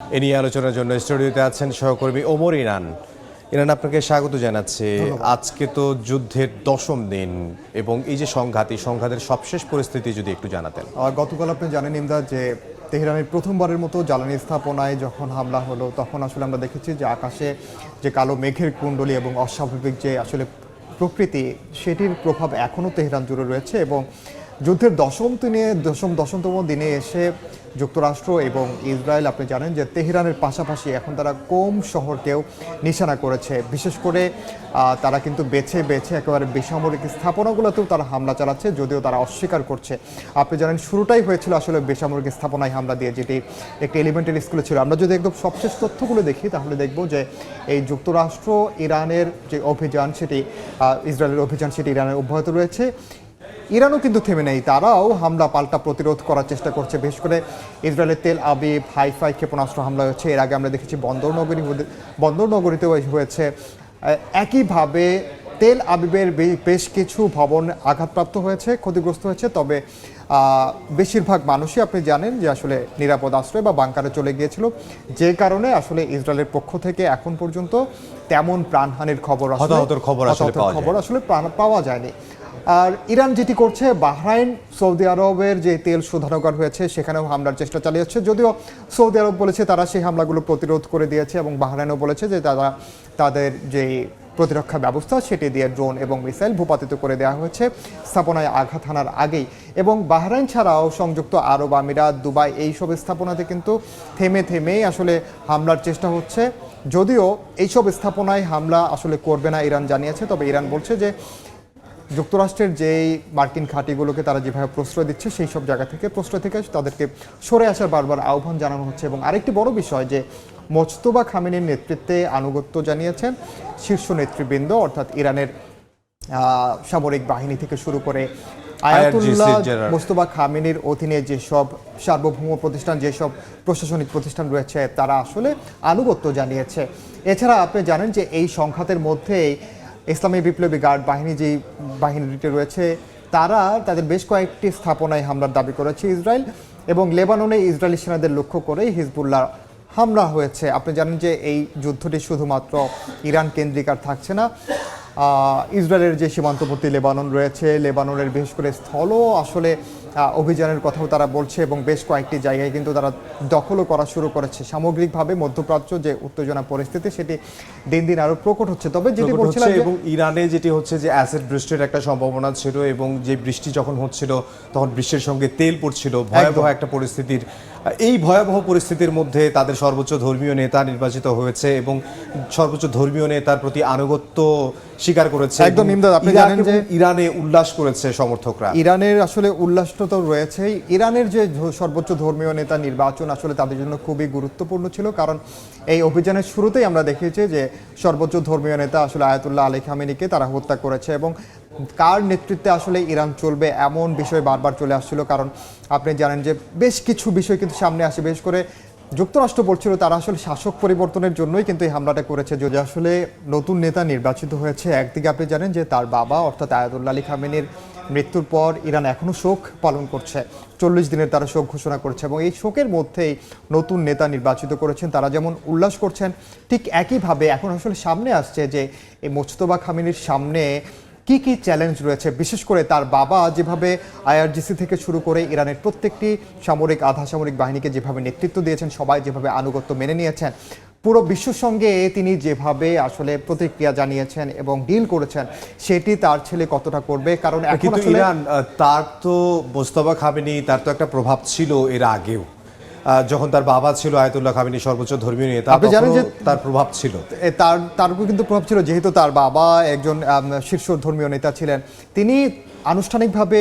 এ নিয়ে আলোচনার জন্য স্টুডিওতে আছেন সহকর্মী ওমর ইরান। ইরান, আপনাকে স্বাগত জানাচ্ছি। আজকে তো যুদ্ধের 10ম দিন এবং এই যে সংঘাতের সবশেষ পরিস্থিতি যদি একটু জানাতেন। গতকাল আপনি জানেন ইমদাদ যে তেহরানের প্রথমবারের মতো জ্বালানি স্থাপনায় যখন হামলা হলো তখন আসলে আমরা দেখেছি যে আকাশে যে কালো মেঘের কুণ্ডলী এবং অস্বাভাবিক যে আসলে প্রকৃতি সেটির প্রভাব এখনও তেহরান জুড়ে রয়েছে এবং যুদ্ধের দশমতম দিনে এসে যুক্তরাষ্ট্র এবং ইসরায়েল আপনি জানেন যে তেহরানের পাশাপাশি এখন তারা কোম শহরকেও নিশানা করেছে। বিশেষ করে তারা কিন্তু বেছে বেছে একেবারে বেসামরিক স্থাপনাগুলোতেও তারা হামলা চালাচ্ছে, যদিও তারা অস্বীকার করছে। আপনি জানেন শুরুটাই হয়েছিল আসলে বেসামরিক স্থাপনায় হামলা দিয়ে, যেটি একটি এলিমেন্টারি স্কুলে ছিল। আমরা যদি একদম সবশেষ তথ্যগুলো দেখি তাহলে দেখব যে এই যুক্তরাষ্ট্র ইরানের যে অভিযান সেটি ইসরায়েলের অভিযান সেটি ইরানের অব্যাহত রয়েছে। ইরানও কিন্তু থেমে নেই, তারাও হামলা পাল্টা প্রতিরোধ করার চেষ্টা করছে। বিশেষ করে ইসরায়েলের তেল আবিব হাইফাই ক্ষেপণাস্ত্র হামলা হচ্ছে। এর আগে আমরা দেখেছি বন্দরনগরীতেও হয়েছে। একইভাবে তেল আবিবের বেশ কিছু ভবন আঘাতপ্রাপ্ত হয়েছে, ক্ষতিগ্রস্ত হয়েছে। তবে বেশিরভাগ মানুষই আপনি জানেন যে আসলে নিরাপদ আশ্রয় বা বাংকারে চলে গিয়েছিল, যে কারণে আসলে ইসরায়েলের পক্ষ থেকে এখন পর্যন্ত তেমন প্রাণহানির খবর আসলে পাওয়া যায়নি। আর ইরান যেটি করছে, বাহরাইন সৌদি আরবের যে তেল শোধনাগার হয়েছে সেখানেও হামলার চেষ্টা চালিয়েছে। যদিও সৌদি আরব বলেছে তারা সেই হামলাগুলো প্রতিরোধ করে দিয়েছে এবং বাহরাইনও বলেছে যে তারা তাদের যে প্রতিরক্ষা ব্যবস্থা সেটি দিয়ে ড্রোন এবং মিসাইল ভূপাতিত করে দেওয়া হয়েছে স্থাপনায় আঘাত হানার আগেই। এবং বাহরাইন ছাড়াও সংযুক্ত আরব আমিরাত, দুবাই এইসব স্থাপনাতে কিন্তু থেমেই আসলে হামলার চেষ্টা হচ্ছে। যদিও এইসব স্থাপনায় হামলা আসলে করবে না ইরান জানিয়েছে, তবে ইরান বলছে যে যুক্তরাষ্ট্রের যেই মার্কিন ঘাঁটিগুলোকে তারা যেভাবে প্রশ্রয় দিচ্ছে সেই সব জায়গা থেকে তাদেরকে সরে আসার বারবার আহ্বান জানানো হচ্ছে। এবং আরেকটি বড় বিষয় যে মোজতবা খামেনির নেতৃত্বে আনুগত্য জানিয়েছেন শীর্ষ নেতৃবৃন্দ, অর্থাৎ ইরানের সামরিক বাহিনী থেকে শুরু করে আয়াতুল্লাহ মোজতবা খামেনির অধীনে যেসব সার্বভৌম প্রতিষ্ঠান, যেসব প্রশাসনিক প্রতিষ্ঠান রয়েছে তারা আসলে আনুগত্য জানিয়েছে। এছাড়া আপনি জানেন যে এই সংঘাতের মধ্যেই ইসলামী বিপ্লবী গার্ড বাহিনী যেই বাহিনীটি রয়েছে তারা তাদের বেশ কয়েকটি স্থাপনায় হামলার দাবি করেছে ইসরায়েল, এবং লেবাননে ইসরায়েলি সেনাদের লক্ষ্য করেই হিজবুল্লাহ হামলা হয়েছে। আপনি জানেন যে এই যুদ্ধটি শুধুমাত্র ইরান কেন্দ্রিক আর থাকছে না। ইসরায়েলের যে সীমান্তবর্তী লেবানন রয়েছে, লেবাননের বিশেষ করে স্থলও আসলে অভিযানের কথাও তারা বলছে এবং বেশ কয়েকটি জায়গায় কিন্তু তারা দখলও করা শুরু করেছে। সামগ্রিকভাবে মধ্যপ্রাচ্য যে উত্তেজনা পরিস্থিতি সেটি দিন দিন আরো প্রকট হচ্ছে। তবে যেটি বলছিলাম, এবং ইরানে যেটি হচ্ছে যে অ্যাসিড বৃষ্টির একটা সম্ভাবনা ছিল এবং যে বৃষ্টি যখন হচ্ছিল তখন বৃষ্টির সঙ্গে তেল পড়ছিল, ভয়াবহ একটা পরিস্থিতির। এই ভয়াবহ পরিস্থিতির মধ্যে তাদের সর্বোচ্চ ধর্মীয় নেতা নির্বাচিত হয়েছে এবং সর্বোচ্চ ধর্মীয় নেতার প্রতি আনুগত্য স্বীকার করেছে। একদম ইমদাদ, আপনি জানেন যে ইরানে উল্লাস করেছে সমর্থকরা। ইরানের আসলে উল্লাস তো রয়েছেই। ইরানের যে সর্বোচ্চ ধর্মীয় নেতা নির্বাচন আসলে তাদের জন্য খুবই গুরুত্বপূর্ণ ছিল, কারণ এই অভিযানের শুরুতেই আমরা দেখেছি যে সর্বোচ্চ ধর্মীয় নেতা আসলে আয়াতুল্লাহ আলী খামেনিকে তারা হত্যা করেছে এবং কার নেতৃত্বে আসলে ইরান চলবে এমন বিষয় বারবার চলে আসছিল। কারণ আপনি জানেন যে বেশ কিছু বিষয় কিন্তু সামনে আসে, বিশেষ করে যুক্তরাষ্ট্র বলছিল তারা আসলে শাসক পরিবর্তনের জন্যই কিন্তু এই হামলাটা করেছে। যদি আসলে নতুন নেতা নির্বাচিত হয়েছে, একদিকে আপনি জানেন যে তার বাবা অর্থাৎ আয়াতুল্লাহ আলী খামেনির মৃত্যুর পর ইরান এখনও শোক পালন করছে, 40 দিনের তারা শোক ঘোষণা করছে এবং এই শোকের মধ্যেই নতুন নেতা নির্বাচিত করেছেন। তারা যেমন উল্লাস করছেন ঠিক একইভাবে এখন আসলে সামনে আসছে যে এই মোজতবা খামেনির সামনে কি কি চ্যালেঞ্জ রয়েছে। বিশেষ করে তার বাবা যেভাবে আইআরজিসি থেকে শুরু করে ইরানের প্রত্যেকটি সামরিক আধা সামরিক বাহিনীকে যেভাবে নেতৃত্ব দিয়েছেন, সবাই যেভাবে আনুগত্য মেনে নিয়েছেন, পুরো বিশ্বের সঙ্গে তিনি যেভাবে আসলে প্রতিক্রিয়া জানিয়েছেন এবং ডিল করেছেন, সেটি তার ছেলে কতটা করবে। কারণ এখন ইরান তার তো মোজতবা খামেনি তার তো একটা প্রভাব ছিল এর আগেও, যখন তার বাবা ছিল আয়াতুল্লাহ খামেনি সর্বোচ্চ ধর্মীয় নেতা, আপনি জানেন যে তার প্রভাব ছিল, তার উপর কিন্তু প্রভাব ছিল, যেহেতু তার বাবা একজন শীর্ষ ধর্মীয় নেতা ছিলেন। তিনি আনুষ্ঠানিকভাবে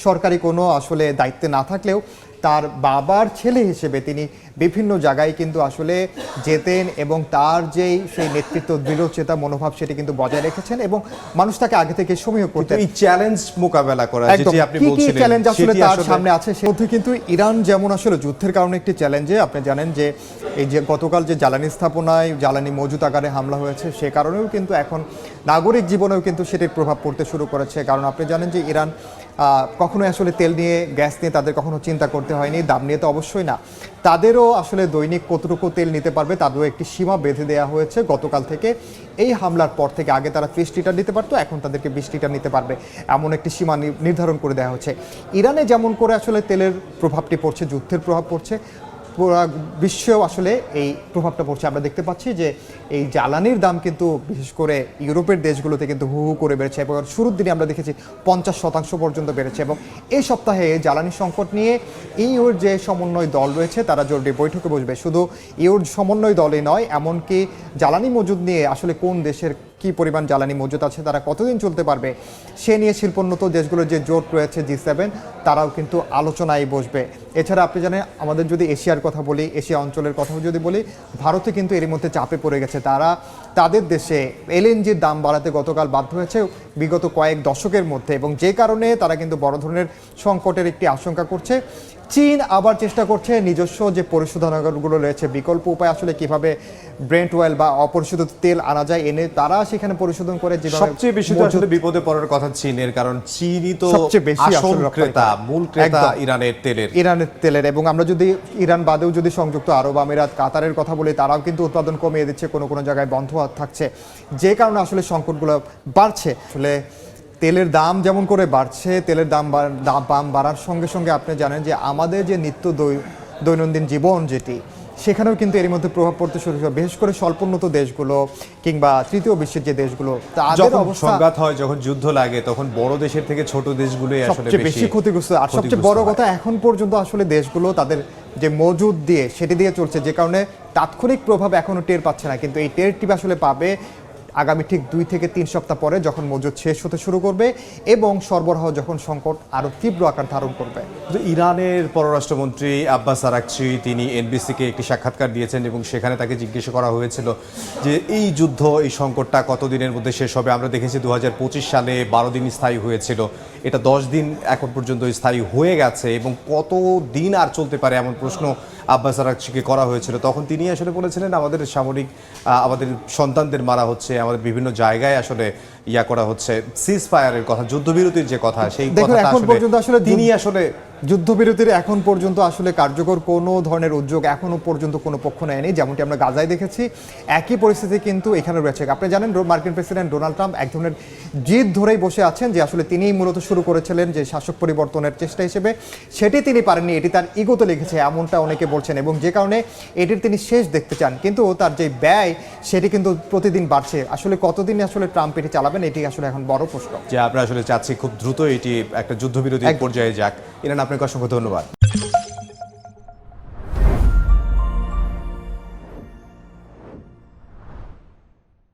সরকারি কোনো আসলে দায়িত্বে না থাকলেও তার বাবার ছেলে হিসেবে তিনি বিভিন্ন জায়গায় কিন্তু আসলে যেতেন এবং তার যেই সেই নেতৃত্ব দৃঢ়চেতা মনোভাব সেটি কিন্তু বজায় রেখেছেন এবং মানুষ তাকে আগে থেকে সমীহ করতেন। এই চ্যালেঞ্জ মোকাবেলা করা, যেটি আপনি বলছিলেন, চ্যালেঞ্জ আসলে তার সামনে আছে সেই মধ্যে কিন্তু ইরান যেমন আসলে যুদ্ধের কারণে একটি চ্যালেঞ্জে, আপনি জানেন যে এই যে গতকাল যে জ্বালানি স্থাপনায় জ্বালানি মজুত আকারে হামলা হয়েছে সে কারণেও কিন্তু এখন নাগরিক জীবনেও কিন্তু সেটির প্রভাব পড়তে শুরু করেছে। কারণ আপনি জানেন যে ইরান কখনোই আসলে তেল নিয়ে গ্যাস নিয়ে তাদের কখনো চিন্তা করতে হয়নি, দাম নিয়ে তো অবশ্যই না। তাদেরও আসলে দৈনিক কতটুকু তেল নিতে পারবে তাদেরও একটি সীমা বেঁধে দেওয়া হয়েছে গতকাল থেকে। এই হামলার পর থেকে আগে তারা 30 লিটার নিতে পারতো, এখন তাদেরকে 20 লিটার নিতে পারবে এমন একটি সীমা নির্ধারণ করে দেওয়া হচ্ছে। ইরানে যেমন করে আসলে তেলের প্রভাবটি পড়ছে, যুদ্ধের প্রভাব পড়ছে, পুরা বিশ্বেও আসলে এই প্রভাবটা পড়ছে। আমরা দেখতে পাচ্ছি যে এই জ্বালানির দাম কিন্তু বিশেষ করে ইউরোপের দেশগুলোতে কিন্তু হু হু করে বেড়েছে এবং শুরুর দিনে আমরা দেখেছি 50% পর্যন্ত বেড়েছে। এবং এই সপ্তাহে জ্বালানি সংকট নিয়ে ইউর যে সমন্বয় দল রয়েছে তারা জরুরি বৈঠকে বসবে। শুধু ইউর সমন্বয় দলই নয়, এমনকি জ্বালানি মজুদ নিয়ে আসলে কোন দেশের কী পরিমাণ জ্বালানি মজুদ আছে, তারা কতদিন চলতে পারবে সে নিয়ে শিল্পোন্নত দেশগুলোর যে জোট রয়েছে G7 তারাও কিন্তু আলোচনায় বসবে। এছাড়া আপনি জানেন আমাদের যদি এশিয়ার কথা বলি, এশিয়া অঞ্চলের কথাও যদি বলি, ভারতে কিন্তু এর মধ্যে চাপে পড়ে গেছে। তারা তাদের দেশে এলএনজির দাম বাড়াতে গতকাল বাধ্য হয়েছে বিগত কয়েক দশকের মধ্যে, এবং যে কারণে তারা কিন্তু বড় ধরনের সংকটের একটি আশঙ্কা করছে। চীন আবার চেষ্টা করছে নিজস্ব যে পরিশোধনাগারগুলো রয়েছে, বিকল্প উপায় আসলে কিভাবে ব্রেন্ট অয়েল বা অপরিশোধিত তেল আনা যায় এনে তারা সেখানে পরিশোধন করে। সবচেয়ে বেশি তো আসলে বিপদে পড়ার কথা চীনের, কারণ চীনই তো সবচেয়ে বেশি আসল আসলে ক্রেতা, মূল ক্রেতা ইরানের তেলের। এবং আমরা যদি ইরান বাদেও যদি সংযুক্ত আরব আমিরাত, কাতারের কথা বলি, তারাও কিন্তু উৎপাদন কমিয়ে দিচ্ছে, কোনো কোনো জায়গায় বন্ধ থাকছে, যে কারণে আসলে সংকটগুলো বাড়ছে। আসলে তেলের দাম যেমন করে বাড়ছে, তেলের দাম বাড়ার সঙ্গে সঙ্গে আপনি জানেন যে আমাদের যে দৈনন্দিন জীবন যেটি, সেখানেও কিন্তু এর মধ্যে প্রভাব পড়তে শুরু করে। বিশেষ করে স্বল্পোন্নত দেশগুলো কিংবা তৃতীয় বিশ্বের যে দেশগুলো, তাদের অবস্থা, সংঘাত হয়, যখন যুদ্ধ লাগে, তখন বড় দেশের থেকে ছোট দেশগুলোই আসলে সবচেয়ে বেশি ক্ষতিগ্রস্ত। আর সবচেয়ে বড় কথা, এখন পর্যন্ত আসলে দেশগুলো তাদের যে মজুদ দিয়ে সেটি দিয়ে চলছে, যে কারণে তাৎক্ষণিক প্রভাব এখনো টের পাচ্ছে না, কিন্তু এই টেরটি আসলে পাবে আগামী ঠিক 2 থেকে 3 সপ্তাহ পরে, যখন মজুদ শেষ হতে শুরু করবে এবং সরবরাহ যখন সংকট আরো তীব্র আকার ধারণ করবে। ইরানের পররাষ্ট্রমন্ত্রী আব্বাস আরাকচি তিনি এনবিসিকে একটি সাক্ষাৎকার দিয়েছেন এবং সেখানে তাকে জিজ্ঞেস করা হয়েছিল যে এই যুদ্ধ, এই সংকটটা কতদিনের মধ্যে শেষ হবে। আমরা দেখেছি 2025 সালে 12 দিন স্থায়ী হয়েছিল, এটা 10 দিন এখন পর্যন্ত স্থায়ী হয়ে গেছে, এবং কত দিন আর চলতে পারে এমন প্রশ্ন আব্বাস আরাকচিকে করা হয়েছিল। তখন তিনি আসলে বলেছিলেন আমাদের সামরিক, আমাদের সন্তানদের মারা হচ্ছে, আমাদের বিভিন্ন জায়গায় আসলে করা হচ্ছে, সিজ ফায়ারের কথা, যুদ্ধবিরতির যে কথা, সেই কথাটা এখন পর্যন্ত আসলে তিনি আসলে যুদ্ধবিরতির এখন পর্যন্ত আসলে কার্যকর কোনো ধরনের উদ্যোগ এখনো পর্যন্ত কোনো পক্ষ নেয়নি, যেমনটি আমরা গাজায় দেখেছি। একই পরিস্থিতি কিন্তু এখানে রয়েছে। আপনি জানেন মার্কিন প্রেসিডেন্ট ডোনাল্ড ট্রাম্প এক ধরনের জিদ ধরেই বসে আছেন, যে আসলে তিনিই মূলত শুরু করেছিলেন যে শাসক পরিবর্তনের চেষ্টা হিসেবে, সেটি তিনি পারেননি, এটি তার ইগোতে লেগেছে এমনটা অনেকে বলছেন, এবং যে কারণে এটির তিনি শেষ দেখতে চান। কিন্তু তার যে ব্যয় সেটি কিন্তু প্রতিদিন বাড়ছে। আসলে কতদিন আসলে ট্রাম্প এটি চালাবেন, এটি আসলে এখন বড় প্রশ্ন। যে আমরা আসলে চাচ্ছি খুব দ্রুত এটি একটা যুদ্ধবিরতির পর্যায়ে যাক। ইরান, আপনাকে অসংখ্য ধন্যবাদ।